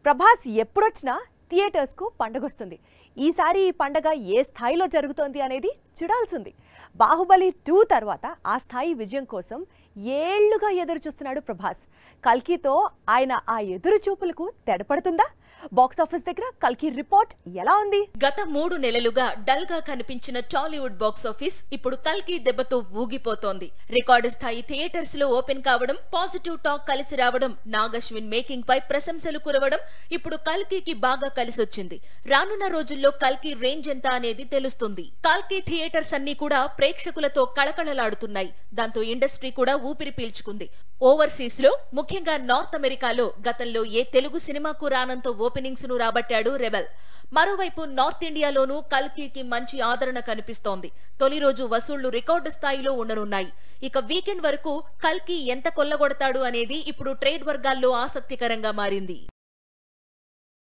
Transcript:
ప్రభాస్ ఎప్పుడొచ్చినా థియేటర్స్ కు పండగొస్తుంది. ఈసారి ఈ పండగ ఏ స్థాయిలో జరుగుతోంది అనేది చూడాల్సింది. బాహుబలి 2 తర్వాత ఆ స్థాయి విజయం కోసం ఏళ్లుగా ఎదురు చూస్తున్నాడు ప్రభాస్. కల్కితో ఆయన ఆ ఎదురు చూపులకు తెడపడుతుందా? బాక్స్ ఆఫీస్ దగ్గర కల్కి రిపోర్ట్ ఎలా ఉంది? గత 3 నెలలుగా డల్ గా కనిపించిన టాలీవుడ్ బాక్స్ ఆఫీస్ ఇప్పుడు కల్కి దెబ్బతో ఊగిపోతోంది. రికార్డు స్థాయి థియేటర్స్ లో ఓపెన్ కావడం, పాజిటివ్ టాక్ కలిసి రావడం, నాగశ్విన్ మేకింగ్ పై ప్రశంసలు కురవడం ఇప్పుడు కల్కికి బాగా కలిసొచ్చింది. రానున్న రోజుల్లో కల్కి రేంజ్ ఎంత అనేది తెలుస్తుంది. కల్కి థియేటర్స్ అన్ని కూడా ప్రేక్షకులతో కళకళలాడుతున్నాయి. దాంతో ఇండస్ట్రీ కూడా ఊపిరి పీల్చుకుంది. ఓవర్సీస్ లో, ముఖ్యంగా నార్త్ అమెరికాలో గతంలో ఏ తెలుగు సినిమాకు రానంత ఓపెనింగ్స్ ను రాబట్టాడు రెబెల్. మరోవైపు నార్త్ ఇండియాలోనూ కల్కికి మంచి ఆదరణ కనిపిస్తోంది. తొలి రోజు వసూళ్లు రికార్డు స్థాయిలో ఉండనున్నాయి. ఇక వీకెండ్ వరకు కల్కి ఎంత కొల్లగొడతాడు అనేది ఇప్పుడు ట్రేడ్ వర్గాల్లో ఆసక్తికరంగా మారింది.